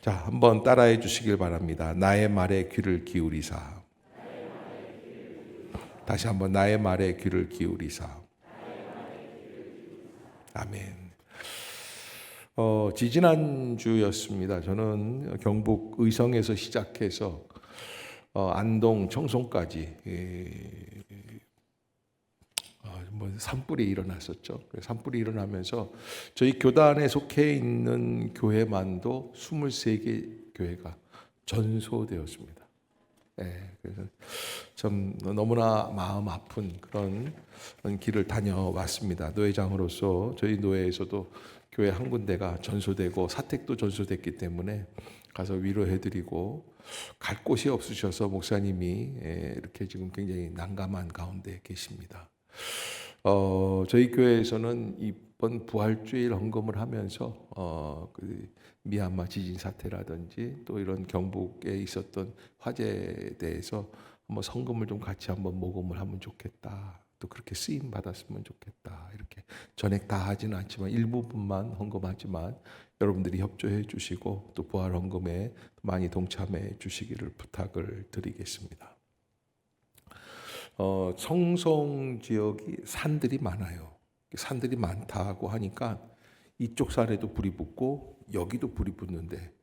자, 한번 따라해 주시길 바랍니다. 나의 말에 귀를 기울이사. 다시 한번 나의 말에 귀를 기울이사. 아멘. 지지난주였습니다. 저는 경북 의성에서 시작해서 안동 청송까지 산불이 일어났었죠. 산불이 일어나면서 저희 교단에 속해 있는 교회만도 23개 교회가 전소되었습니다. 그래서 참 너무나 마음 아픈 그런 길을 다녀왔습니다. 노회장으로서 저희 노회에서도 교회 한 군데가 전소되고 사택도 전소됐기 때문에 가서 위로해드리고 갈 곳이 없으셔서 목사님이 이렇게 지금 굉장히 난감한 가운데 계십니다. 저희 교회에서는 이번 부활주일 헌금을 하면서 그 미얀마 지진 사태라든지 또 이런 경북에 있었던 화재에 대해서 한번 헌금을 좀 같이 한번 모금을 하면 좋겠다. 또 그렇게 쓰임 받았으면 좋겠다. 이렇게 전액 다 하지는 않지만 일부분만 헌금하지만 여러분들이 협조해 주시고 또 부활 헌금에 많이 동참해 주시기를 부탁을 드리겠습니다. 청송 지역이 산들이 많아요. 산들이 많다고 하니까 이쪽 산에도 불이 붙고 여기도 불이 붙는데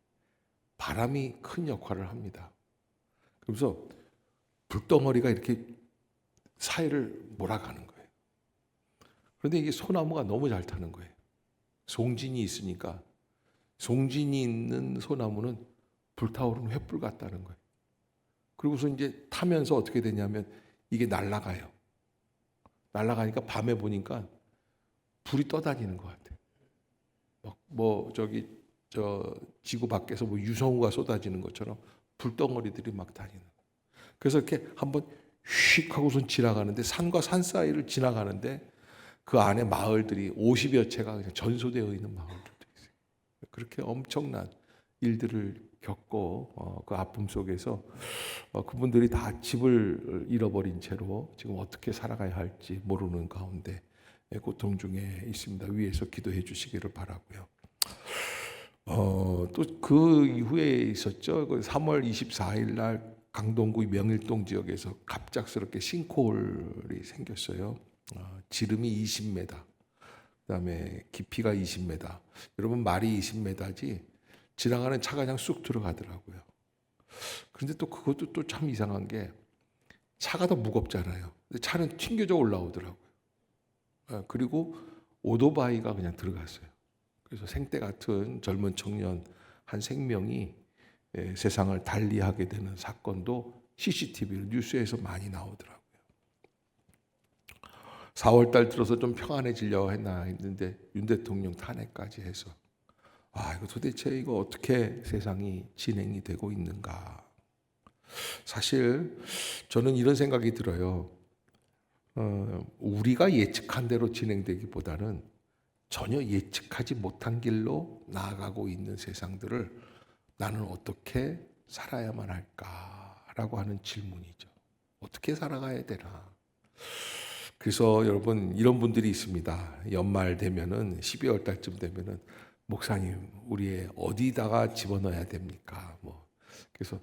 바람이 큰 역할을 합니다. 그래서 불덩어리가 이렇게 사이를 몰아가는 거예요. 그런데 이게 소나무가 너무 잘 타는 거예요. 송진이 있으니까 송진이 있는 소나무는 불타오르는 횃불 같다는 거예요. 그리고서 이제 타면서 어떻게 되냐면 이게 날아가요. 날아가니까 밤에 보니까 불이 떠다니는 것 같아요. 저 지구 밖에서 유성우가 쏟아지는 것처럼 불덩어리들이 막 다니는. 그래서 이렇게 한번 휙 하고선 지나가는데 산과 산 사이를 지나가는데 그 안에 마을들이 50여 채가 그냥 전소되어 있는 마을들도 있어요. 그렇게 엄청난 일들을 겪고 그 아픔 속에서 그분들이 다 집을 잃어버린 채로 지금 어떻게 살아가야 할지 모르는 가운데 고통 중에 있습니다. 위에서 기도해 주시기를 바라고요. 또 그 이후에 있었죠. 3월 24일 날 강동구 명일동 지역에서 갑작스럽게 싱크홀이 생겼어요. 지름이 20m, 그다음에 깊이가 20m. 여러분 말이 20m지 지나가는 차가 그냥 쑥 들어가더라고요. 그런데 또 그것도 또 참 이상한 게 차가 더 무겁잖아요. 근데 차는 튕겨져 올라오더라고요. 그리고 오토바이가 그냥 들어갔어요. 그래서 생때 같은 젊은 청년 한 생명이 세상을 달리하게 되는 사건도 CCTV 뉴스에서 많이 나오더라고요. 4월 달 들어서 좀 평안해지려고 했는데 윤 대통령 탄핵까지 해서 이거 도대체 이거 어떻게 세상이 진행이 되고 있는가. 사실 저는 이런 생각이 들어요. 우리가 예측한 대로 진행되기보다는 전혀 예측하지 못한 길로 나아가고 있는 세상들을 나는 어떻게 살아야만 할까라고 하는 질문이죠. 어떻게 살아가야 되나. 그래서 여러분 이런 분들이 있습니다. 연말 되면은 12월 달쯤 되면은 목사님 우리의 어디다가 집어넣어야 됩니까? 그래서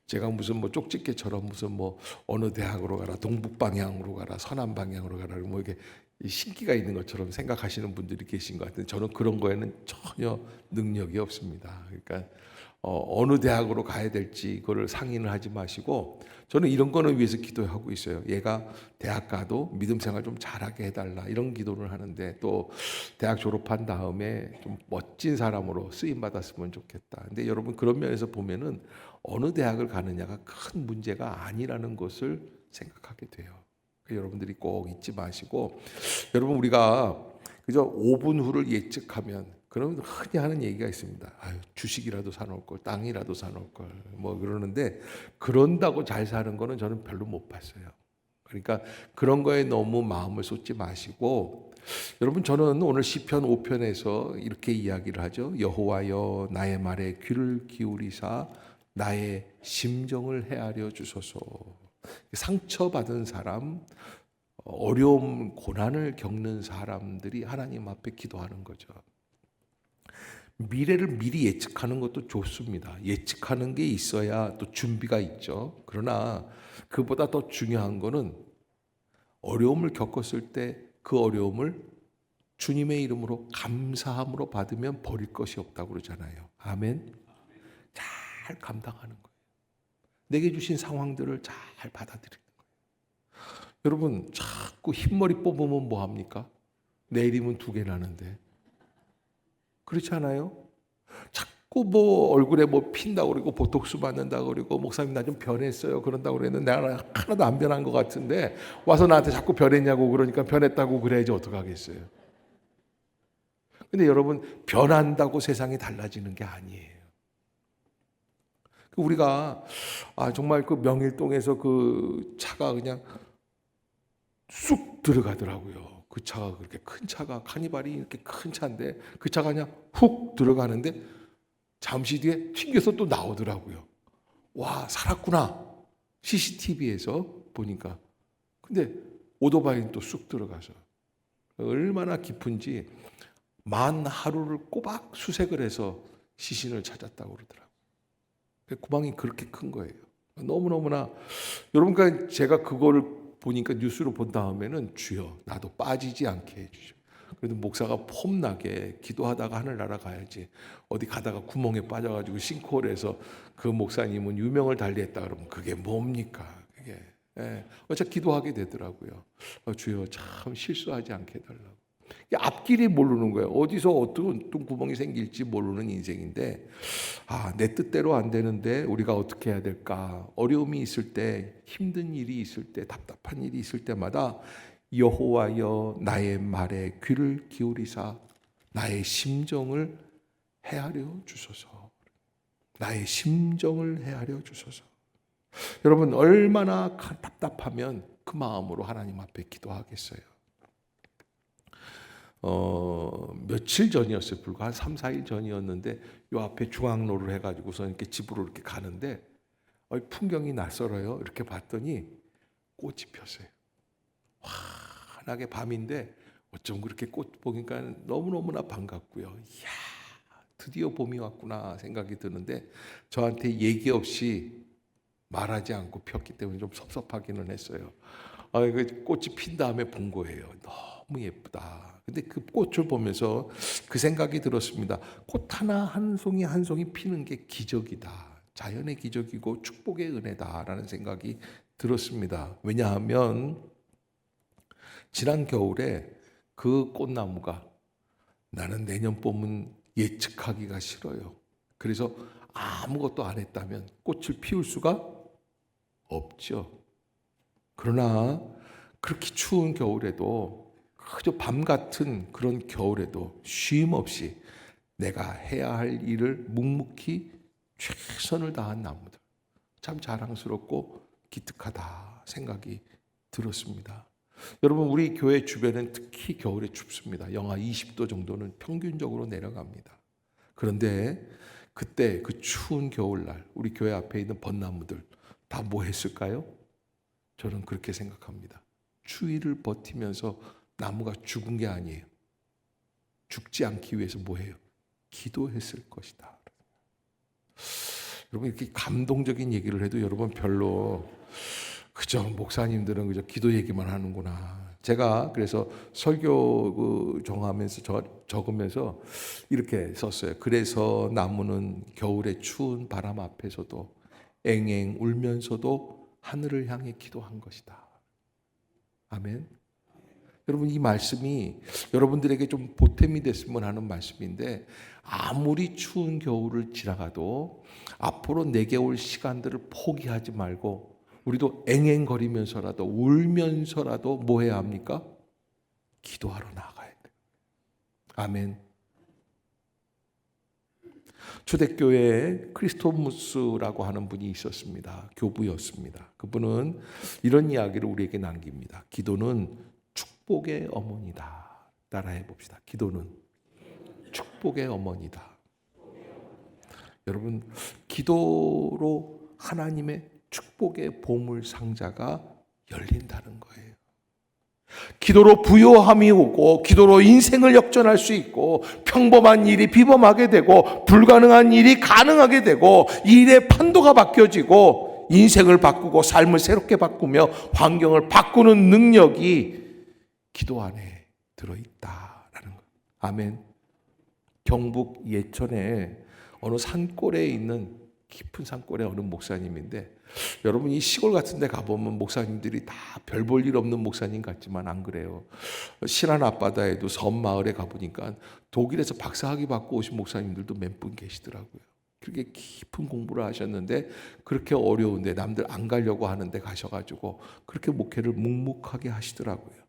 제가 무슨 쪽집게처럼 무슨 어느 대학으로 가라, 동북 방향으로 가라, 서남 방향으로 가라 이게 신기가 있는 것처럼 생각하시는 분들이 계신 것 같은데 저는 그런 거에는 전혀 능력이 없습니다. 그러니까 어느 대학으로 가야 될지 그거를 상의는 하지 마시고 저는 이런 거는 위해서 기도하고 있어요. 얘가 대학 가도 믿음 생활 좀 잘하게 해달라 이런 기도를 하는데 또 대학 졸업한 다음에 좀 멋진 사람으로 쓰임 받았으면 좋겠다. 근데 여러분 그런 면에서 보면은 어느 대학을 가느냐가 큰 문제가 아니라는 것을 생각하게 돼요. 여러분들이 꼭 잊지 마시고 여러분 우리가 그저 5분 후를 예측하면 그러면 흔히 하는 얘기가 있습니다. 주식이라도 사놓을 걸, 땅이라도 사놓을 걸, 그러는데 그런다고 잘 사는 거는 저는 별로 못 봤어요. 그러니까 그런 거에 너무 마음을 쏟지 마시고 여러분 저는 오늘 시편 5편에서 이렇게 이야기를 하죠. 여호와여 나의 말에 귀를 기울이사 나의 심정을 헤아려 주소서. 상처받은 사람, 어려움, 고난을 겪는 사람들이 하나님 앞에 기도하는 거죠. 미래를 미리 예측하는 것도 좋습니다. 예측하는 게 있어야 또 준비가 있죠. 그러나 그보다 더 중요한 거는 어려움을 겪었을 때 그 어려움을 주님의 이름으로 감사함으로 받으면 버릴 것이 없다고 그러잖아요. 아멘. 잘 감당하는 거예요. 내게 주신 상황들을 잘 받아들이는 거예요. 여러분, 자꾸 흰머리 뽑으면 뭐 합니까? 내일이면 2개 나는데. 그렇지 않아요? 자꾸 뭐 얼굴에 뭐 핀다고 그러고 보톡스 맞는다고 그러고 목사님 나 좀 변했어요 그런다고 그랬는데 내가 하나도 안 변한 것 같은데 와서 나한테 자꾸 변했냐고 그러니까 변했다고 그래야지 어떡하겠어요. 근데 여러분, 변한다고 세상이 달라지는 게 아니에요. 우리가 정말 그 명일동에서 그 차가 그냥 쑥 들어가더라고요. 그 차가 그렇게 큰 차가 카니발이 이렇게 큰 차인데 그 차가 그냥 훅 들어가는데 잠시 뒤에 튕겨서 또 나오더라고요. 와, 살았구나. CCTV에서 보니까. 근데 오토바이는 또 쑥 들어가서 얼마나 깊은지 만 하루를 꼬박 수색을 해서 시신을 찾았다고 그러더라고요. 구멍이 그렇게 큰 거예요. 너무너무나 여러분, 그러니까 제가 그거를 보니까 뉴스로 본 다음에는 주여 나도 빠지지 않게 해주죠. 그래도 목사가 폼나게 기도하다가 하늘 날아가야지 어디 가다가 구멍에 빠져가지고 싱크홀에서 그 목사님은 유명을 달리했다 그러면 그게 뭡니까? 그게 어차피 기도하게 되더라고요. 주여 참 실수하지 않게 해달라고. 앞길이 모르는 거예요. 어디서 어떤 구멍이 생길지 모르는 인생인데 내 뜻대로 안 되는데 우리가 어떻게 해야 될까? 어려움이 있을 때, 힘든 일이 있을 때, 답답한 일이 있을 때마다 여호와여 나의 말에 귀를 기울이사 나의 심정을 헤아려 주소서. 나의 심정을 헤아려 주소서. 여러분, 얼마나 답답하면 그 마음으로 하나님 앞에 기도하겠어요. 며칠 전이었어요. 불과 한 3, 4일 전이었는데 요 앞에 중앙로를 해가지고서 이렇게 집으로 이렇게 가는데 풍경이 낯설어요. 이렇게 봤더니 꽃이 폈어요. 환하게 밤인데 어쩜 그렇게 꽃 보니까 너무너무나 반갑고요. 이야, 드디어 봄이 왔구나 생각이 드는데 저한테 얘기 없이 말하지 않고 폈기 때문에 좀 섭섭하기는 했어요. 그 꽃이 핀 다음에 본 거예요. 너무 예쁘다. 근데 그 꽃을 보면서 그 생각이 들었습니다. 꽃 하나 한 송이 한 송이 피는 게 기적이다. 자연의 기적이고 축복의 은혜다라는 생각이 들었습니다. 왜냐하면 지난 겨울에 그 꽃나무가 나는 내년 봄은 예측하기가 싫어요. 그래서 아무것도 안 했다면 꽃을 피울 수가 없죠. 그러나 그렇게 추운 겨울에도 그저 밤 같은 그런 겨울에도 쉼 없이 내가 해야 할 일을 묵묵히 최선을 다한 나무들, 참 자랑스럽고 기특하다 생각이 들었습니다. 여러분, 우리 교회 주변은 특히 겨울에 춥습니다. 영하 20도 정도는 평균적으로 내려갑니다. 그런데 그때 그 추운 겨울날 우리 교회 앞에 있는 벚나무들 다 뭐 했을까요? 저는 그렇게 생각합니다. 추위를 버티면서 나무가 죽은 게 아니에요. 죽지 않기 위해서 뭐 해요? 기도했을 것이다. 여러분, 이렇게 감동적인 얘기를 해도 여러분 별로 그저 목사님들은 그저 기도 얘기만 하는구나. 제가 그래서 설교 정하면서 적으면서 이렇게 썼어요. 그래서 나무는 겨울의 추운 바람 앞에서도 앵앵 울면서도 하늘을 향해 기도한 것이다. 아멘. 여러분, 이 말씀이 여러분들에게 좀 보탬이 됐으면 하는 말씀인데 아무리 추운 겨울을 지나가도 앞으로 내게 올 시간들을 포기하지 말고 우리도 앵앵거리면서라도 울면서라도 뭐 해야 합니까? 기도하러 나가야 돼요. 아멘. 초대교회에 크리스토무스라고 하는 분이 있었습니다. 교부였습니다. 그분은 이런 이야기를 우리에게 남깁니다. 기도는 축복의 어머니다. 따라해 봅시다. 기도는 축복의 어머니다. 여러분, 기도로 하나님의 축복의 보물 상자가 열린다는 거예요. 기도로 부요함이 오고 기도로 인생을 역전할 수 있고 평범한 일이 비범하게 되고 불가능한 일이 가능하게 되고 일의 판도가 바뀌어지고 인생을 바꾸고 삶을 새롭게 바꾸며 환경을 바꾸는 능력이 기도 안에 들어있다라는 것. 아멘. 경북 예천에 어느 산골에 있는 깊은 산골에 어느 목사님인데, 여러분 이 시골 같은 데 가보면 목사님들이 다 별 볼 일 없는 목사님 같지만 안 그래요. 신안 앞바다에도 섬 마을에 가보니까 독일에서 박사학위 받고 오신 목사님들도 몇 분 계시더라고요. 그렇게 깊은 공부를 하셨는데 그렇게 어려운데 남들 안 가려고 하는데 가셔가지고 그렇게 목회를 묵묵하게 하시더라고요.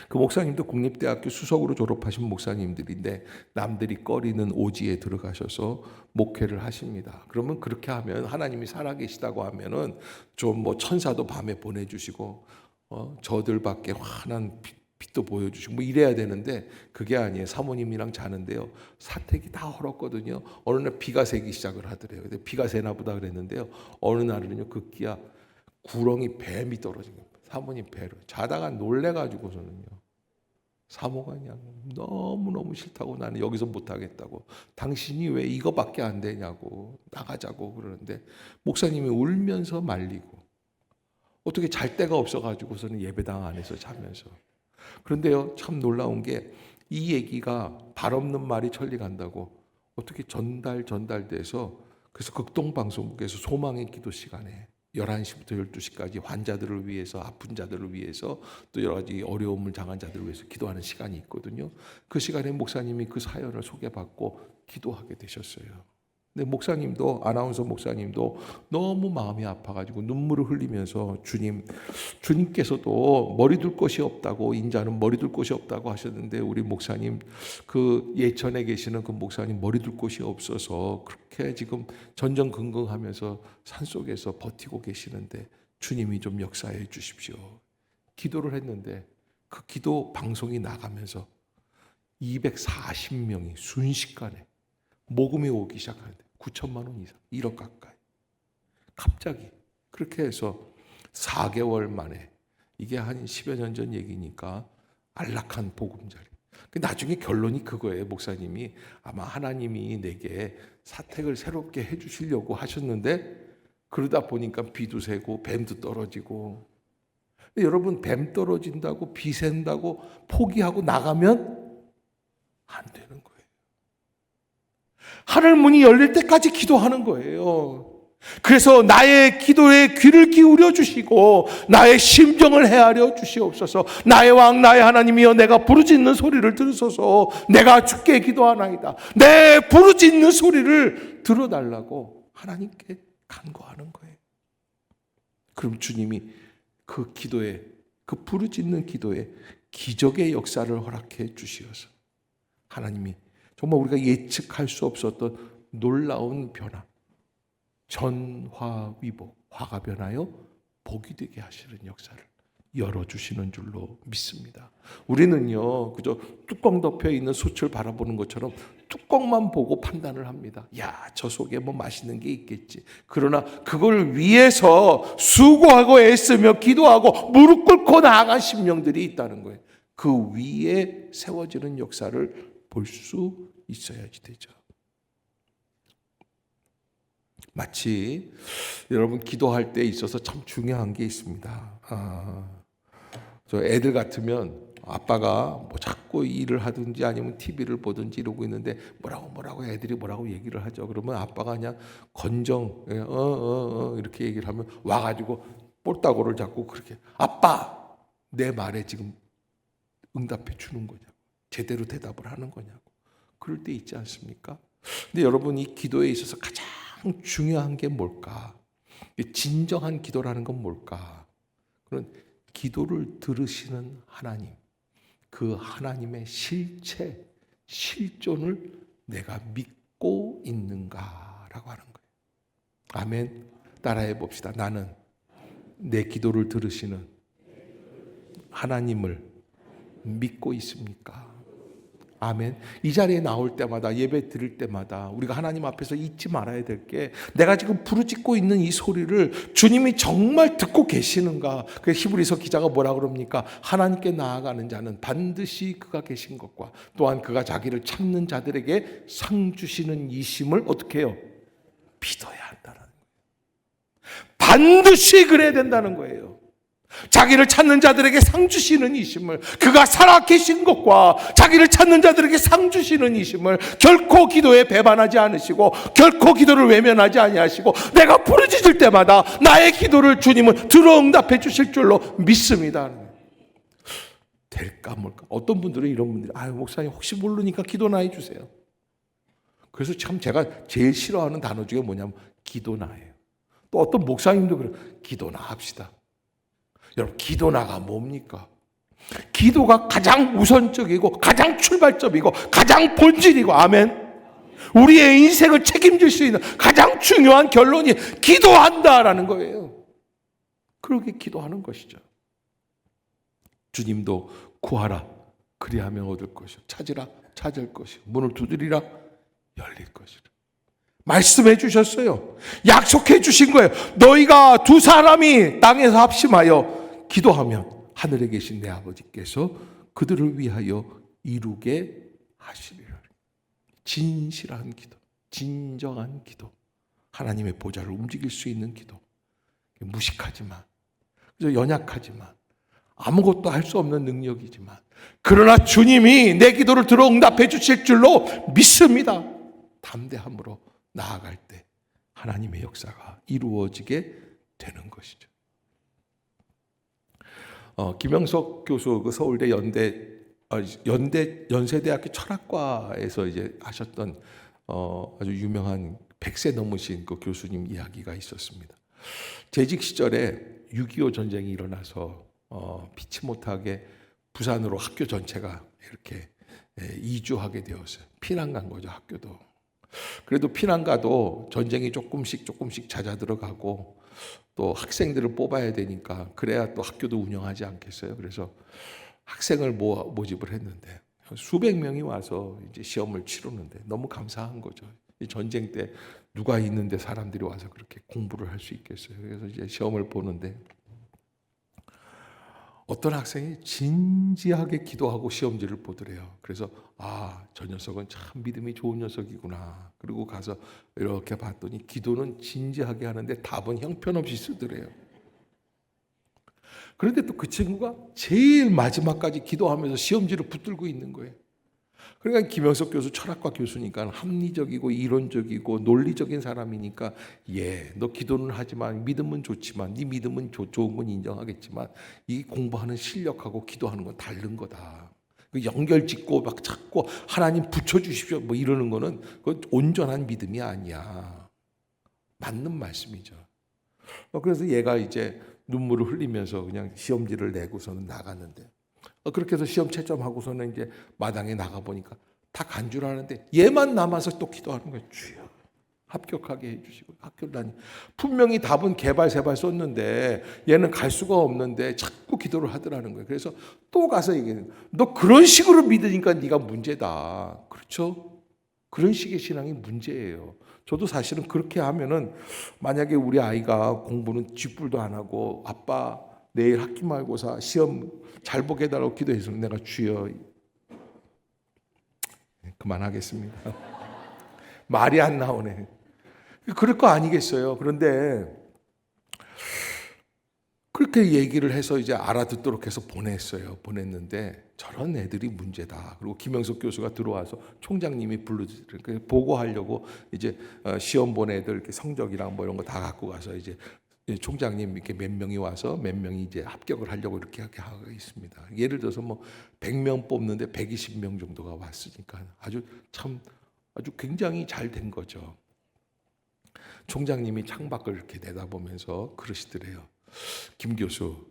그 목사님도 국립대학교 수석으로 졸업하신 목사님들인데 남들이 꺼리는 오지에 들어가셔서 목회를 하십니다. 그러면 그렇게 하면 하나님이 살아계시다고 하면은 좀 뭐 천사도 밤에 보내주시고 저들밖에 환한 빛도 보여주시고 뭐 이래야 되는데 그게 아니에요. 사모님이랑 자는데요, 사택이 다 얼었거든요. 어느 날 비가 새기 시작을 하더래요. 근데 비가 새나 보다 그랬는데요, 어느 날은요 급기야 구렁이 뱀이 떨어진 거예요. 사모님 배로 자다가 놀래가지고서는요, 사모가 그냥 너무너무 싫다고, 나는 여기서 못하겠다고, 당신이 왜 이거밖에 안 되냐고, 나가자고 그러는데 목사님이 울면서 말리고, 어떻게 잘 데가 없어가지고서는 예배당 안에서 자면서. 그런데요 참 놀라운 게 이 얘기가 발 없는 말이 천리 간다고 어떻게 전달돼서, 그래서 극동방송국에서 소망의 기도 시간에 11시부터 12시까지 환자들을 위해서, 아픈 자들을 위해서, 또 여러 가지 어려움을 당한 자들을 위해서 기도하는 시간이 있거든요. 그 시간에 목사님이 그 사연을 소개받고 기도하게 되셨어요. 근데 목사님도, 아나운서 목사님도 너무 마음이 아파가지고 눈물을 흘리면서 주님께서도 머리 둘 곳이 없다고, 인자는 머리 둘 곳이 없다고 하셨는데 우리 목사님, 그 예천에 계시는 그 목사님 머리 둘 곳이 없어서 그렇게 지금 전전긍긍하면서 산속에서 버티고 계시는데 주님이 좀 역사해 주십시오. 기도를 했는데 그 기도 방송이 나가면서 240명이 순식간에 모금이 오기 시작하는데 9천만 원 이상, 1억 가까이. 갑자기 그렇게 해서 4개월 만에, 이게 한 10여 년 전 얘기니까 안락한 보금자리. 나중에 결론이 그거예요. 목사님이 아마 하나님이 내게 사택을 새롭게 해주시려고 하셨는데 그러다 보니까 비도 새고 뱀도 떨어지고. 여러분, 뱀 떨어진다고 비 샌다고 포기하고 나가면 안 되는 거예요. 하늘 문이 열릴 때까지 기도하는 거예요. 그래서 나의 기도에 귀를 기울여 주시고 나의 심정을 헤아려 주시옵소서. 나의 왕 나의 하나님이여, 내가 부르짖는 소리를 들으소서. 내가 주께 기도하나이다. 내 부르짖는 소리를 들어달라고 하나님께 간구하는 거예요. 그럼 주님이 그 기도에, 그 부르짖는 기도에 기적의 역사를 허락해 주시어서 하나님이 정말 우리가 예측할 수 없었던 놀라운 변화, 전화위복, 화가 변하여 복이 되게 하시는 역사를 열어주시는 줄로 믿습니다. 우리는요 그저 뚜껑 덮여 있는 솥을 바라보는 것처럼 뚜껑만 보고 판단을 합니다. 야, 저 속에 뭐 맛있는 게 있겠지. 그러나 그걸 위해서 수고하고 애쓰며 기도하고 무릎 꿇고 나아간 심령들이 있다는 거예요. 그 위에 세워지는 역사를 볼 수 있어야지 되죠. 마치 여러분 기도할 때 있어서 참 중요한 게 있습니다. 저 애들 같으면 아빠가 뭐 자꾸 일을 하든지 아니면 TV를 보든지 이러고 있는데 뭐라고 애들이 뭐라고 얘기를 하죠. 그러면 아빠가 그냥 이렇게 얘기를 하면 와가지고 볼따구를 잡고 그렇게, 아빠 내 말에 지금 응답해 주는 거냐고, 제대로 대답을 하는 거냐고. 그럴 때 있지 않습니까? 근데 여러분, 이 기도에 있어서 가장 중요한 게 뭘까? 진정한 기도라는 건 뭘까? 그런 기도를 들으시는 하나님, 그 하나님의 실체, 실존을 내가 믿고 있는가라고 하는 거예요. 아멘. 따라해 봅시다. 나는 내 기도를 들으시는 하나님을 믿고 있습니까? 아멘. 이 자리에 나올 때마다, 예배 드릴 때마다 우리가 하나님 앞에서 잊지 말아야 될 게, 내가 지금 부르짖고 있는 이 소리를 주님이 정말 듣고 계시는가. 그래서 히브리서 기자가 뭐라 그럽니까? 하나님께 나아가는 자는 반드시 그가 계신 것과 또한 그가 자기를 찾는 자들에게 상 주시는 이심을 어떻게 해요? 믿어야 한다는 거예요. 반드시 그래야 된다는 거예요. 자기를 찾는 자들에게 상 주시는 이심을, 그가 살아 계신 것과 자기를 찾는 자들에게 상 주시는 이심을 결코 기도에 배반하지 않으시고, 결코 기도를 외면하지 아니하시고, 내가 부르짖을 때마다 나의 기도를 주님은 들어 응답해 주실 줄로 믿습니다. 될까 뭘까? 어떤 분들은 이런 분들이, 아유 목사님 혹시 모르니까 기도나 해주세요. 그래서 참 제가 제일 싫어하는 단어 중에 뭐냐면 기도나예요. 또 어떤 목사님도 그래요. 기도나 합시다. 여러분, 기도나가 뭡니까? 기도가 가장 우선적이고 가장 출발점이고 가장 본질이고, 아멘. 우리의 인생을 책임질 수 있는 가장 중요한 결론이 기도한다라는 거예요. 그렇게 기도하는 것이죠. 주님도 구하라 그리하면 얻을 것이요, 찾으라 찾을 것이요, 문을 두드리라 열릴 것이라 말씀해 주셨어요. 약속해 주신 거예요. 너희가 두 사람이 땅에서 합심하여 기도하면 하늘에 계신 내 아버지께서 그들을 위하여 이루게 하시리라. 진실한 기도, 진정한 기도, 하나님의 보좌를 움직일 수 있는 기도. 무식하지만, 그래서 연약하지만, 아무것도 할 수 없는 능력이지만, 그러나 주님이 내 기도를 들어 응답해 주실 줄로 믿습니다. 담대함으로 나아갈 때 하나님의 역사가 이루어지게 되는 것이죠. 김영석 교수, 그 서울대 연세대학교 철학과에서 이제 하셨던 아주 유명한 100세 넘으신 그 교수님 이야기가 있었습니다. 재직 시절에 6.25 전쟁이 일어나서 피치 못하게 부산으로 학교 전체가 이렇게 이주하게 되었어요. 피난 간 거죠, 학교도. 그래도 피난 가도 전쟁이 조금씩 잦아들어가고 또 학생들을 뽑아야 되니까, 그래야 또 학교도 운영하지 않겠어요. 그래서 학생을 모집을 했는데 수백 명이 와서 이제 시험을 치르는데 너무 감사한 거죠. 전쟁 때 누가 있는데 사람들이 와서 그렇게 공부를 할 수 있겠어요. 그래서 이제 시험을 보는데 어떤 학생이 진지하게 기도하고 시험지를 보더래요. 그래서 저 녀석은 참 믿음이 좋은 녀석이구나. 그리고 가서 이렇게 봤더니 기도는 진지하게 하는데 답은 형편없이 쓰더래요. 그런데 또 그 친구가 제일 마지막까지 기도하면서 시험지를 붙들고 있는 거예요. 그러니까 김영석 교수, 철학과 교수니까 합리적이고 이론적이고 논리적인 사람이니까, 너 기도는 하지만 믿음은 좋지만, 네 믿음은 좋은 건 인정하겠지만 이 공부하는 실력하고 기도하는 건 다른 거다. 그 연결 짓고 막 찾고 하나님 붙여주십시오 뭐 이러는 거는 그건 온전한 믿음이 아니야. 맞는 말씀이죠. 그래서 얘가 이제 눈물을 흘리면서 그냥 시험지를 내고서는 나갔는데, 그렇게 해서 시험 채점하고서는 이제 마당에 나가보니까 다 간 줄 아는데 얘만 남아서 또 기도하는 거예요. 주여 합격하게 해주시고. 학교를 다니, 분명히 답은 개발 세발 썼는데 얘는 갈 수가 없는데 자꾸 기도를 하더라는 거예요. 그래서 또 가서 얘기해요. 너 그런 식으로 믿으니까 네가 문제다. 그렇죠? 그런 식의 신앙이 문제예요. 저도 사실은 그렇게 하면은, 만약에 우리 아이가 공부는 쥐뿔도 안 하고 아빠 내일 학기말고사 시험 잘 보게 해달라고 기도해서 내가 주여, 그만하겠습니다. 말이 안 나오네. 그럴 거 아니겠어요. 그런데 그렇게 얘기를 해서 이제 알아듣도록 해서 보냈는데 저런 애들이 문제다. 그리고 김영석 교수가 들어와서 총장님이 불러주더라고요. 보고하려고 이제 시험 본 애들 이렇게 성적이랑 뭐 이런 거 다 갖고 가서 이제 총장님 이렇게 몇 명이 와서 몇 명이 이제 합격을 하려고 이렇게 하고 있습니다. 예를 들어서 뭐 100명 뽑는데 120명 정도가 왔으니까 아주 굉장히 잘 된 거죠. 총장님이 창밖을 이렇게 내다보면서 그러시더래요. 김 교수,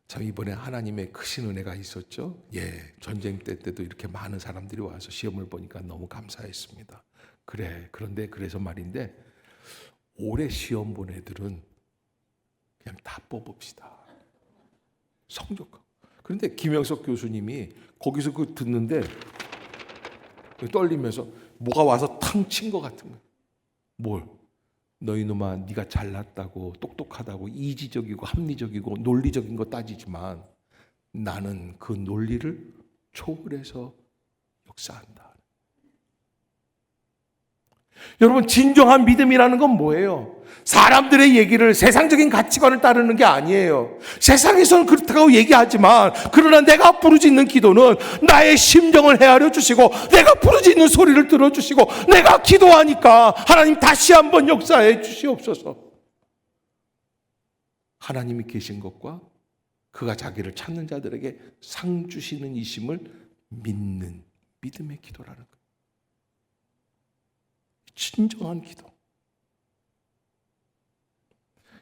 참 이번에 하나님의 크신 은혜가 있었죠. 전쟁 때도 이렇게 많은 사람들이 와서 시험을 보니까 너무 감사했습니다. 그런데 그래서 말인데, 올해 시험 본 애들은 그냥 다 뽑읍시다. 성적. 그런데 김영석 교수님이 거기서 그 듣는데 떨리면서 뭐가 와서 탕 친 것 같은 거예요. 뭘? 너희 놈아, 네가 잘났다고 똑똑하다고 이지적이고 합리적이고 논리적인 거 따지지만 나는 그 논리를 초월해서 역사한다. 여러분, 진정한 믿음이라는 건 뭐예요? 사람들의 얘기를, 세상적인 가치관을 따르는 게 아니에요. 세상에서는 그렇다고 얘기하지만 그러나 내가 부르짖는 기도는 나의 심정을 헤아려 주시고 내가 부르짖는 소리를 들어주시고 내가 기도하니까 하나님 다시 한번 역사해 주시옵소서. 하나님이 계신 것과 그가 자기를 찾는 자들에게 상 주시는 이심을 믿는 믿음의 기도라는 거예요. 진정한 기도.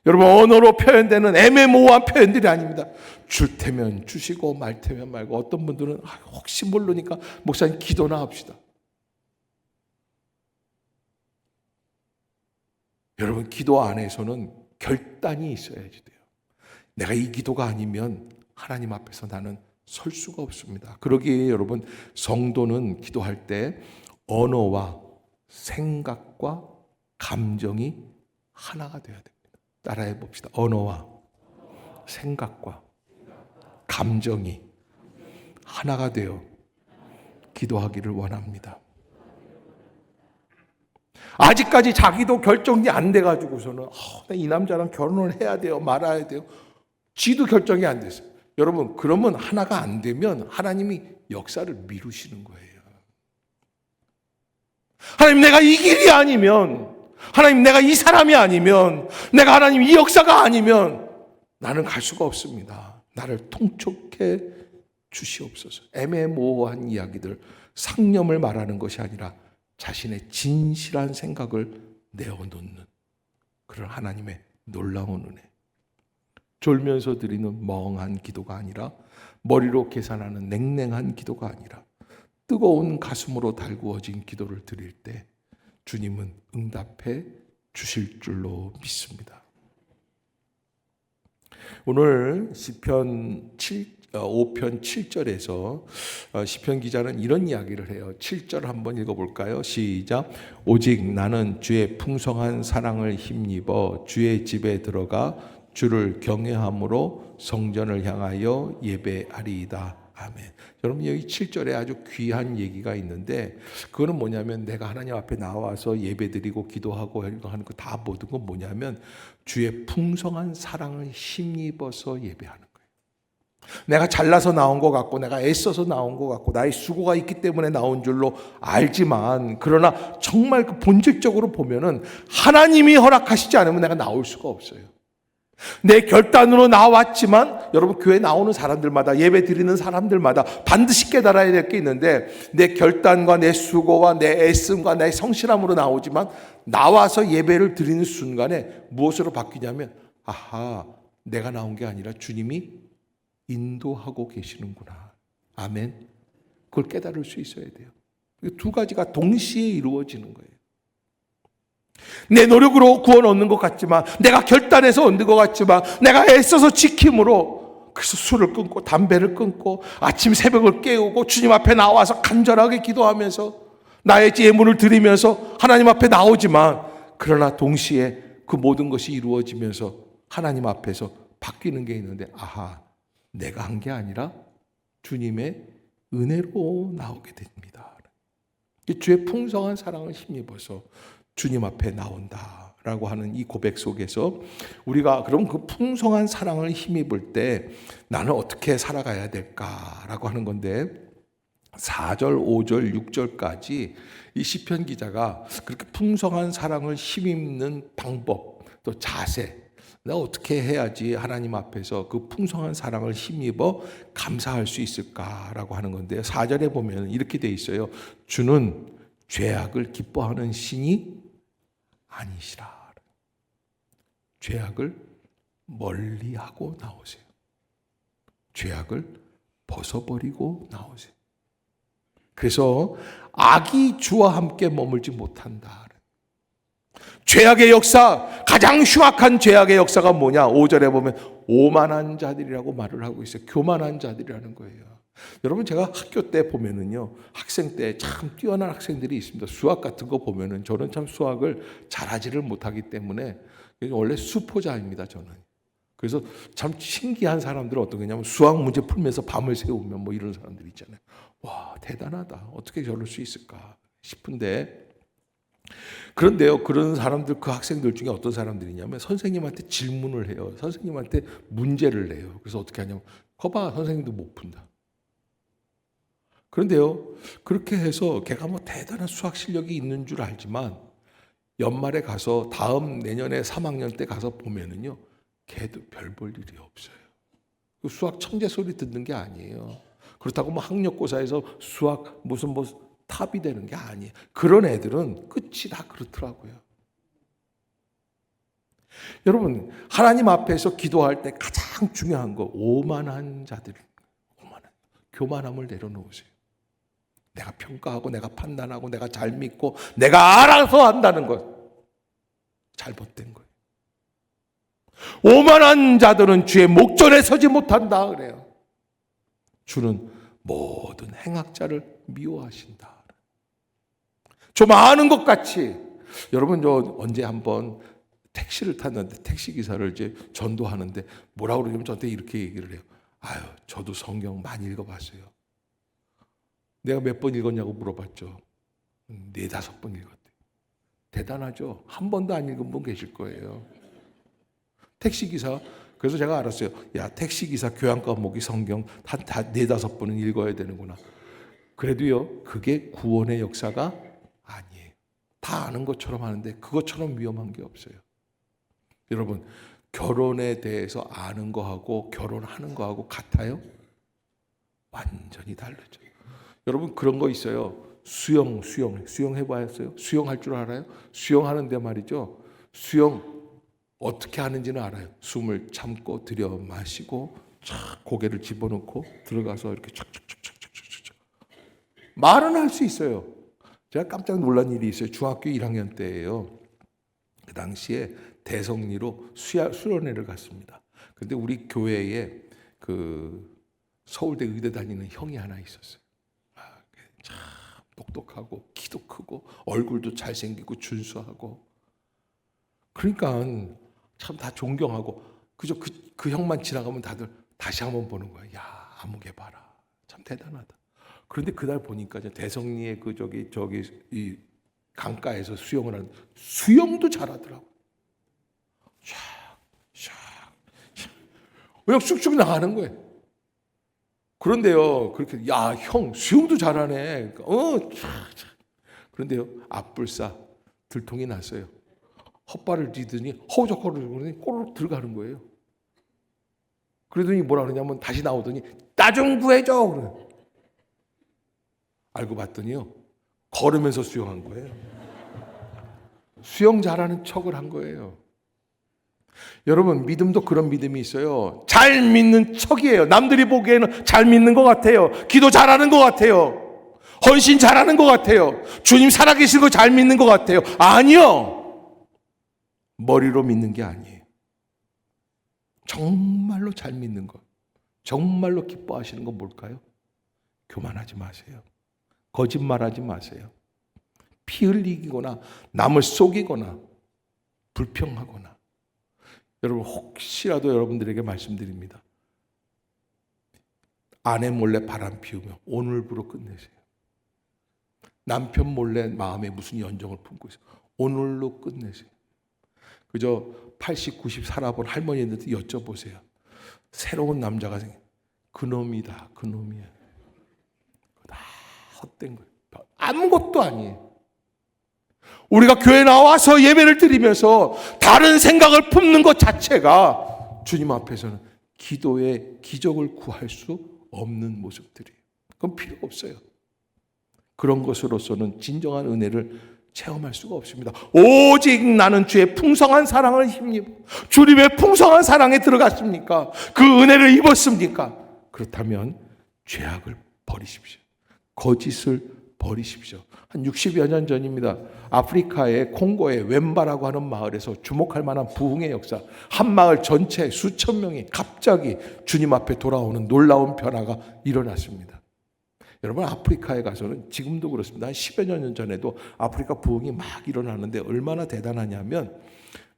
여러분, 언어로 표현되는 애매모호한 표현들이 아닙니다. 줄 테면 주시고 말 테면 말고, 어떤 분들은 혹시 모르니까 목사님 기도나 합시다. 여러분, 기도 안에서는 결단이 있어야지 돼요. 내가 이 기도가 아니면 하나님 앞에서 나는 설 수가 없습니다. 그러기에 여러분, 성도는 기도할 때 언어와 생각과 감정이 하나가 되어야 됩니다. 따라해 봅시다. 언어와 생각과 감정이 하나가 되어 기도하기를 원합니다. 아직까지 자기도 결정이 안 돼가지고서는 이 남자랑 결혼을 해야 돼요, 말아야 돼요. 지도 결정이 안 됐어요. 여러분, 그러면 하나가 안 되면 하나님이 역사를 미루시는 거예요. 하나님, 내가 이 길이 아니면, 하나님, 내가 이 사람이 아니면, 내가 하나님 이 역사가 아니면 나는 갈 수가 없습니다. 나를 통촉해 주시옵소서. 애매모호한 이야기들, 상념을 말하는 것이 아니라 자신의 진실한 생각을 내어놓는 그런 하나님의 놀라운 은혜. 졸면서 드리는 멍한 기도가 아니라, 머리로 계산하는 냉랭한 기도가 아니라 뜨거운 가슴으로 달구어진 기도를 드릴 때 주님은 응답해 주실 줄로 믿습니다. 오늘 시편 5편 7절에서 시편 기자는 이런 이야기를 해요. 7절 한번 읽어볼까요? 시작. 오직 나는 주의 풍성한 사랑을 힘입어 주의 집에 들어가 주를 경외함으로 성전을 향하여 예배하리이다. 아멘. 여러분, 여기 7절에 아주 귀한 얘기가 있는데, 그거는 뭐냐면 내가 하나님 앞에 나와서 예배드리고 기도하고 하는 거 다 모든 건 뭐냐면 주의 풍성한 사랑을 힘입어서 예배하는 거예요. 내가 잘나서 나온 것 같고 내가 애써서 나온 것 같고 나의 수고가 있기 때문에 나온 줄로 알지만, 그러나 정말 그 본질적으로 보면은 하나님이 허락하시지 않으면 내가 나올 수가 없어요. 내 결단으로 나왔지만, 여러분, 교회 나오는 사람들마다, 예배 드리는 사람들마다 반드시 깨달아야 될 게 있는데, 내 결단과 내 수고와 내 애씀과 내 성실함으로 나오지만 나와서 예배를 드리는 순간에 무엇으로 바뀌냐면, 아하, 내가 나온 게 아니라 주님이 인도하고 계시는구나. 아멘. 그걸 깨달을 수 있어야 돼요. 두 가지가 동시에 이루어지는 거예요. 내 노력으로 구원 얻는 것 같지만, 내가 결단해서 얻는 것 같지만, 내가 애써서 지킴으로, 그래서 술을 끊고 담배를 끊고 아침 새벽을 깨우고 주님 앞에 나와서 간절하게 기도하면서 나의 예물을 드리면서 하나님 앞에 나오지만, 그러나 동시에 그 모든 것이 이루어지면서 하나님 앞에서 바뀌는 게 있는데, 아하, 내가 한 게 아니라 주님의 은혜로 나오게 됩니다. 주의 풍성한 사랑을 힘입어서 주님 앞에 나온다라고 하는 이 고백 속에서 우리가 그럼 그 풍성한 사랑을 힘입을 때 나는 어떻게 살아가야 될까라고 하는 건데, 4절, 5절, 6절까지 이 시편 기자가 그렇게 풍성한 사랑을 힘입는 방법, 또 자세, 내가 어떻게 해야지 하나님 앞에서 그 풍성한 사랑을 힘입어 감사할 수 있을까라고 하는 건데요. 4절에 보면 이렇게 돼 있어요. 주는 죄악을 기뻐하는 신이 아니시라. 죄악을 멀리하고 나오세요. 죄악을 벗어버리고 나오세요. 그래서 악이 주와 함께 머물지 못한다. 죄악의 역사, 가장 흉악한 죄악의 역사가 뭐냐? 5절에 보면 오만한 자들이라고 말을 하고 있어요. 교만한 자들이라는 거예요. 여러분, 제가 학교 때 보면은요, 학생 때 참 뛰어난 학생들이 있습니다. 수학 같은 거 보면은 저는 참 수학을 잘하지를 못하기 때문에 원래 수포자입니다, 저는. 그래서 참 신기한 사람들은 어떤 거냐면 수학 문제 풀면서 밤을 새우면 뭐 이런 사람들 있잖아요. 와, 대단하다. 어떻게 저럴 수 있을까 싶은데, 그런데요, 그런 사람들, 그 학생들 중에 어떤 사람들이냐면 선생님한테 질문을 해요. 선생님한테 문제를 내요. 그래서 어떻게 하냐면, 거봐, 선생님도 못 푼다. 그런데요, 그렇게 해서 걔가 뭐 대단한 수학 실력이 있는 줄 알지만 연말에 가서 다음 내년에 3학년 때 가서 보면은요, 걔도 별 볼 일이 없어요. 수학 천재 소리 듣는 게 아니에요. 그렇다고 뭐 학력고사에서 수학 무슨 뭐 탑이 되는 게 아니에요. 그런 애들은 끝이 다 그렇더라고요. 여러분, 하나님 앞에서 기도할 때 가장 중요한 거, 오만한 자들, 교만함을 내려놓으세요. 내가 평가하고 내가 판단하고 내가 잘 믿고 내가 알아서 한다는 것, 잘못된 거예요. 오만한 자들은 주의 목전에 서지 못한다 그래요. 주는 모든 행악자를 미워하신다. 좀 아는 것 같이. 여러분, 저 언제 한번 택시를 탔는데 택시기사를 이제 전도하는데 뭐라고 그러냐면 저한테 이렇게 얘기를 해요. 아유, 저도 성경 많이 읽어봤어요. 내가 몇 번 읽었냐고 물어봤죠. 4-5번 읽었대요. 대단하죠? 한 번도 안 읽은 분 계실 거예요. 택시기사. 그래서 제가 알았어요. 야, 택시기사 교양 과목이 성경 다 4-5번은 읽어야 되는구나. 그래도요, 그게 구원의 역사가 아니에요. 다 아는 것처럼 하는데 그것처럼 위험한 게 없어요. 여러분, 결혼에 대해서 아는 거하고 결혼하는 거하고 같아요? 완전히 다르죠. 여러분, 그런 거 있어요. 수영 해봤어요? 수영할 줄 알아요? 수영하는데 말이죠. 수영 어떻게 하는지는 알아요. 숨을 참고 들여 마시고 착 고개를 집어넣고 들어가서 이렇게 착착착착착착. 말은 할 수 있어요. 제가 깜짝 놀란 일이 있어요. 중학교 1학년 때예요. 그 당시에 대성리로 수련회를 갔습니다. 근데 우리 교회에 그 서울대 의대 다니는 형이 하나 있었어요. 참 똑똑하고 키도 크고 얼굴도 잘생기고 준수하고, 그러니까 참 다 존경하고, 그저 그 형만 지나가면 다들 다시 한번 보는 거야. 야, 아무개 봐라, 참 대단하다. 그런데 그날 보니까 대성리의 그 저기 이 강가에서 수영을 하는, 수영도 잘하더라고. 샥 그냥 쑥쑥 나가는 거예요. 그런데요, 그렇게, 야, 형, 수영도 잘하네. 그런데요, 앞불사 들통이 났어요. 헛발을 디더니 허우적거리더니 꼬르륵 들어가는 거예요. 그러더니 뭐라 그러냐면 다시 나오더니 나 좀 구해줘. 그래. 알고 봤더니요, 걸으면서 수영한 거예요. 수영 잘하는 척을 한 거예요. 여러분, 믿음도 그런 믿음이 있어요. 잘 믿는 척이에요. 남들이 보기에는 잘 믿는 것 같아요. 기도 잘하는 것 같아요. 헌신 잘하는 것 같아요. 주님 살아계신 거 잘 믿는 것 같아요. 아니요. 머리로 믿는 게 아니에요. 정말로 잘 믿는 것, 정말로 기뻐하시는 건 뭘까요? 교만하지 마세요. 거짓말하지 마세요. 피 흘리거나 남을 속이거나 불평하거나. 여러분, 혹시라도 여러분들에게 말씀드립니다. 아내 몰래 바람 피우며 오늘부로 끝내세요. 남편 몰래 마음에 무슨 연정을 품고 있어요. 오늘로 끝내세요. 그저 80, 90 살아본 할머니한테 여쭤보세요. 새로운 남자가 생겨. 그놈이다, 그놈이야. 다 헛된 거예요. 아무것도 아니에요. 우리가 교회 나와서 예배를 드리면서 다른 생각을 품는 것 자체가 주님 앞에서는 기도의 기적을 구할 수 없는 모습들이에요. 그건 필요 없어요. 그런 것으로서는 진정한 은혜를 체험할 수가 없습니다. 오직 나는 주의 풍성한 사랑을 힘입어 주님의 풍성한 사랑에 들어갔습니까? 그 은혜를 입었습니까? 그렇다면 죄악을 버리십시오. 거짓을 버리십시오. 버리십시오. 한 60여 년 전입니다. 아프리카의 콩고의 웸바라고 하는 마을에서 주목할 만한 부흥의 역사, 한 마을 전체 수천 명이 갑자기 주님 앞에 돌아오는 놀라운 변화가 일어났습니다. 여러분, 아프리카에 가서는 지금도 그렇습니다. 한 10여 년 전에도 아프리카 부흥이 막 일어나는데 얼마나 대단하냐면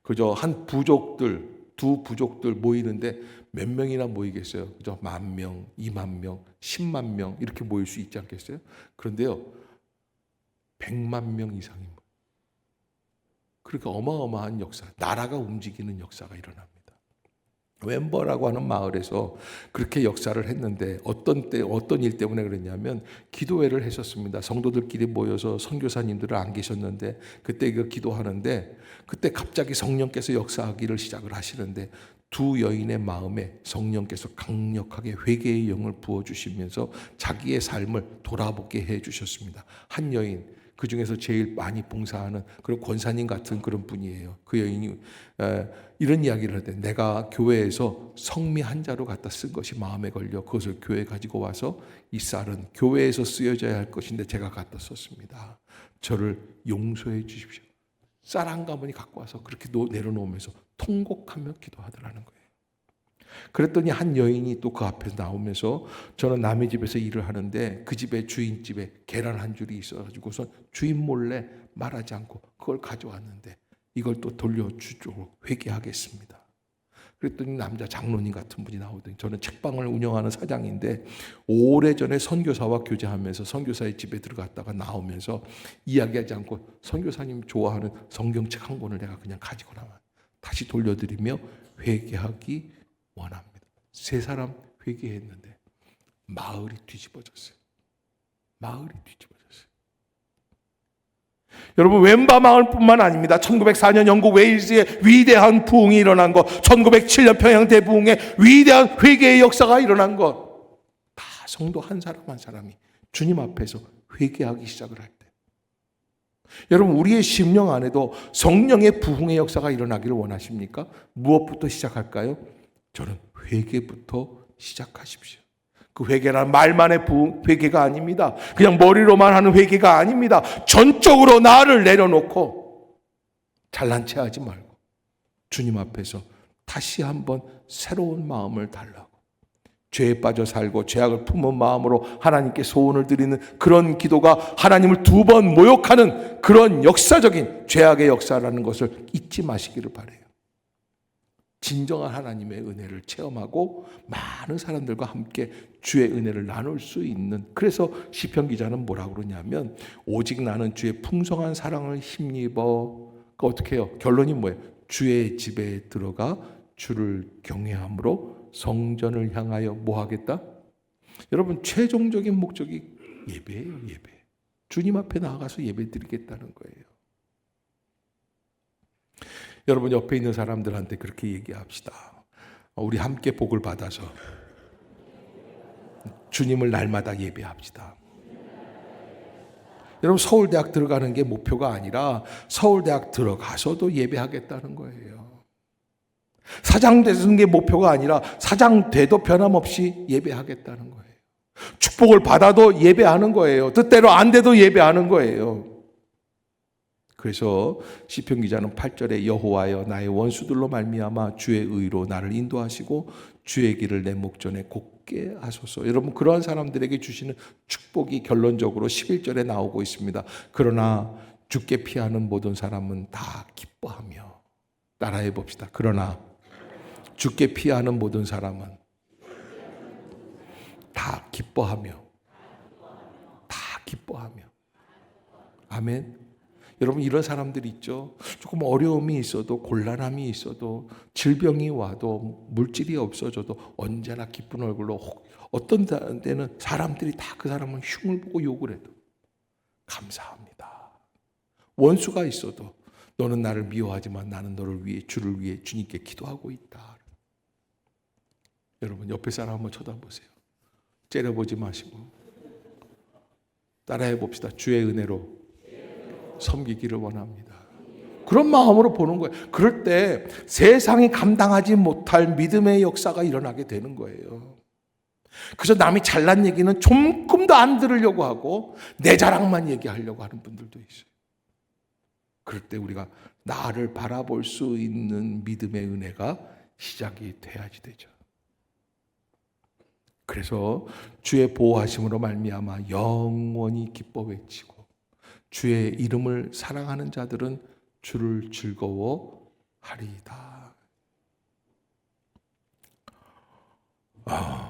그저 한 부족들, 두 부족들 모이는데 몇 명이나 모이겠어요? 그죠? 10,000명, 20,000명, 10만 명 이렇게 모일 수 있지 않겠어요? 그런데요, 100만 명 이상입니다. 그러니까 어마어마한 역사, 나라가 움직이는 역사가 일어납니다. 웸버라고 하는 마을에서 그렇게 역사를 했는데 어떤 일 때문에 그랬냐면 기도회를 했었습니다. 성도들끼리 모여서 선교사님들은 안 계셨는데 그때 기도하는데 그때 갑자기 성령께서 역사하기를 시작을 하시는데 두 여인의 마음에 성령께서 강력하게 회개의 영을 부어주시면서 자기의 삶을 돌아보게 해주셨습니다. 한 여인, 그 중에서 제일 많이 봉사하는 그런 권사님 같은 그런 분이에요. 그 여인이 이런 이야기를 할 때 내가 교회에서 성미 한 자루 갖다 쓴 것이 마음에 걸려 그것을 교회에 가지고 와서 이 쌀은 교회에서 쓰여져야 할 것인데 제가 갖다 썼습니다. 저를 용서해 주십시오. 쌀 한 가문이 갖고 와서 그렇게 내려놓으면서 통곡하며 기도하더라는 거예요. 그랬더니 한 여인이 또 그 앞에서 나오면서 저는 남의 집에서 일을 하는데 그 집에 주인집에 계란 한 줄이 있어가지고서 주인 몰래 말하지 않고 그걸 가져왔는데 이걸 또 돌려주도록 회개하겠습니다. 그랬더니 남자 장로님 같은 분이 나오더니 저는 책방을 운영하는 사장인데 오래전에 선교사와 교제하면서 선교사의 집에 들어갔다가 나오면서 이야기하지 않고 선교사님 좋아하는 성경책 한 권을 내가 그냥 가지고 나와 다시 돌려드리며 회개하기 원합니다. 세 사람 회개했는데 마을이 뒤집어졌어요. 마을이 뒤집어졌어요. 여러분, 웸바 마을뿐만 아닙니다. 1904년 영국 웨일즈의 위대한 부흥이 일어난 것, 1907년 평양 대부흥의 위대한 회개의 역사가 일어난 것, 다 성도 한 사람 한 사람이 주님 앞에서 회개하기 시작을 할 때, 여러분, 우리의 심령 안에도 성령의 부흥의 역사가 일어나기를 원하십니까? 무엇부터 시작할까요? 저는 회개부터 시작하십시오. 그 회개란 말만의 회개가 아닙니다. 그냥 머리로만 하는 회개가 아닙니다. 전적으로 나를 내려놓고 잘난 체 하지 말고 주님 앞에서 다시 한번 새로운 마음을 달라고, 죄에 빠져 살고 죄악을 품은 마음으로 하나님께 소원을 드리는 그런 기도가 하나님을 두 번 모욕하는 그런 역사적인 죄악의 역사라는 것을 잊지 마시기를 바라요. 진정한 하나님의 은혜를 체험하고 많은 사람들과 함께 주의 은혜를 나눌 수 있는, 그래서 시편 기자는 뭐라고 그러냐면 오직 나는 주의 풍성한 사랑을 힘입어, 어떻게 해요? 결론이 뭐예요? 주의 집에 들어가 주를 경외함으로 성전을 향하여 뭐 하겠다? 여러분, 최종적인 목적이 예배예요. 예배. 주님 앞에 나아가서 예배 드리겠다는 거예요. 여러분, 옆에 있는 사람들한테 그렇게 얘기합시다. 우리 함께 복을 받아서 주님을 날마다 예배합시다. 여러분, 서울대학 들어가는 게 목표가 아니라 서울대학 들어가서도 예배하겠다는 거예요. 사장 되는 게 목표가 아니라 사장 돼도 변함없이 예배하겠다는 거예요. 축복을 받아도 예배하는 거예요. 뜻대로 안 돼도 예배하는 거예요. 그래서 시편 기자는 8절에 여호와여 나의 원수들로 말미암아 주의 의로 나를 인도하시고 주의 길을 내 목전에 곱게 하소서. 여러분, 그러한 사람들에게 주시는 축복이 결론적으로 11절에 나오고 있습니다. 그러나 주께 피하는 모든 사람은 다 기뻐하며, 따라해 봅시다. 그러나 주께 피하는 모든 사람은 다 기뻐하며, 다 기뻐하며. 아멘. 여러분, 이런 사람들이 있죠. 조금 어려움이 있어도, 곤란함이 있어도, 질병이 와도, 물질이 없어져도 언제나 기쁜 얼굴로, 어떤 때는 사람들이 다 그 사람은 흉을 보고 욕을 해도 감사합니다. 원수가 있어도 너는 나를 미워하지만 나는 너를 위해, 주를 위해 주님께 기도하고 있다. 여러분, 옆에 사람 한번 쳐다보세요. 째려보지 마시고 따라해 봅시다. 주의 은혜로 섬기기를 원합니다. 그런 마음으로 보는 거예요. 그럴 때 세상이 감당하지 못할 믿음의 역사가 일어나게 되는 거예요. 그래서 남이 잘난 얘기는 조금도 안 들으려고 하고 내 자랑만 얘기하려고 하는 분들도 있어요. 그럴 때 우리가 나를 바라볼 수 있는 믿음의 은혜가 시작이 돼야지 되죠. 그래서 주의 보호하심으로 말미암아 영원히 기뻐 외치고 주의 이름을 사랑하는 자들은 주를 즐거워하리이다.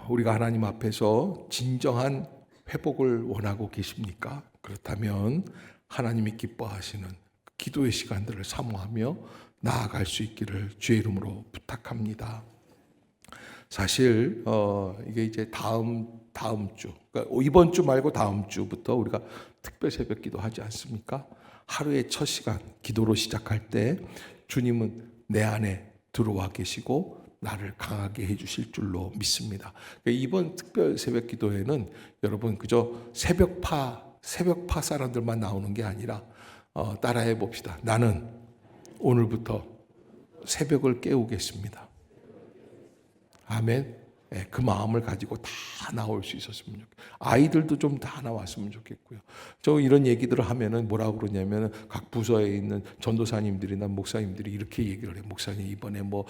우리가 하나님 앞에서 진정한 회복을 원하고 계십니까? 그렇다면 하나님이 기뻐하시는 기도의 시간들을 사모하며 나아갈 수 있기를 주의 이름으로 부탁합니다. 사실 이게 이제 다음 주, 그러니까 이번 주 말고 다음 주부터 우리가 특별 새벽 기도 하지 않습니까? 하루의 첫 시간 기도로 시작할 때 주님은 내 안에 들어와 계시고 나를 강하게 해주실 줄로 믿습니다. 그러니까 이번 특별 새벽 기도회는 여러분 그저 새벽파 사람들만 나오는 게 아니라 따라해 봅시다. 나는 오늘부터 새벽을 깨우겠습니다. 아멘. 네, 그 마음을 가지고 다 나올 수 있었으면 좋겠고 아이들도 좀 다 나왔으면 좋겠고요. 저 이런 얘기들을 하면은 뭐라고 그러냐면은 각 부서에 있는 전도사님들이나 목사님들이 이렇게 얘기를 해요. 목사님 이번에 뭐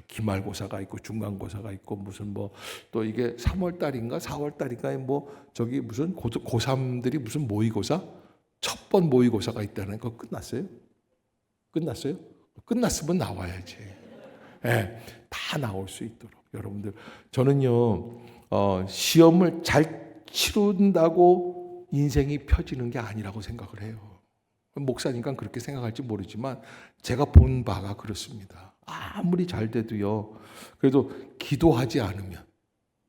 기말고사가 있고 중간고사가 있고 무슨 뭐 또 이게 3월 달인가 4월 달인가에 뭐 저기 무슨 고3들이 무슨 모의고사 첫 번 모의고사가 있다는 거 끝났어요? 끝났어요? 끝났으면 나와야지. 네, 다 나올 수 있도록 여러분들 저는요 시험을 잘 치른다고 인생이 펴지는 게 아니라고 생각을 해요. 목사니까 그렇게 생각할지 모르지만 제가 본 바가 그렇습니다. 아무리 잘 돼도요 그래도 기도하지 않으면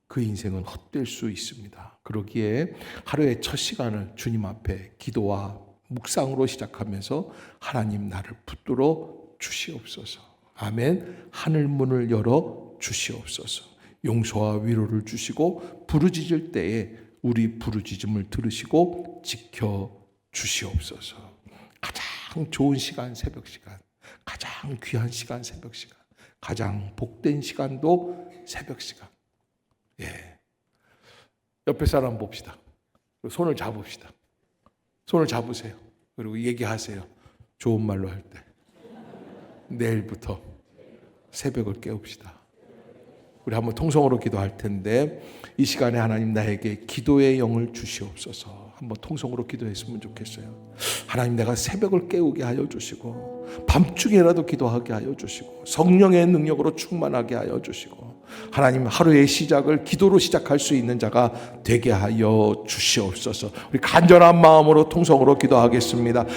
그 인생은 헛될 수 있습니다. 그러기에 하루의 첫 시간을 주님 앞에 기도와 묵상으로 시작하면서 하나님 나를 붙들어 주시옵소서. 아멘. 하늘 문을 열어 주시옵소서. 용서와 위로를 주시고 부르짖을 때에 우리 부르짖음을 들으시고 지켜 주시옵소서. 가장 좋은 시간 새벽 시간, 가장 귀한 시간 새벽 시간, 가장 복된 시간도 새벽 시간. 예. 옆에 사람 봅시다. 손을 잡읍시다. 손을 잡으세요. 그리고 얘기하세요. 좋은 말로 할 때. 내일부터 새벽을 깨웁시다. 우리 한번 통성으로 기도할 텐데 이 시간에 하나님 나에게 기도의 영을 주시옵소서. 한번 통성으로 기도했으면 좋겠어요. 하나님 내가 새벽을 깨우게 하여 주시고 밤중에라도 기도하게 하여 주시고 성령의 능력으로 충만하게 하여 주시고 하나님 하루의 시작을 기도로 시작할 수 있는 자가 되게 하여 주시옵소서. 우리 간절한 마음으로 통성으로 기도하겠습니다.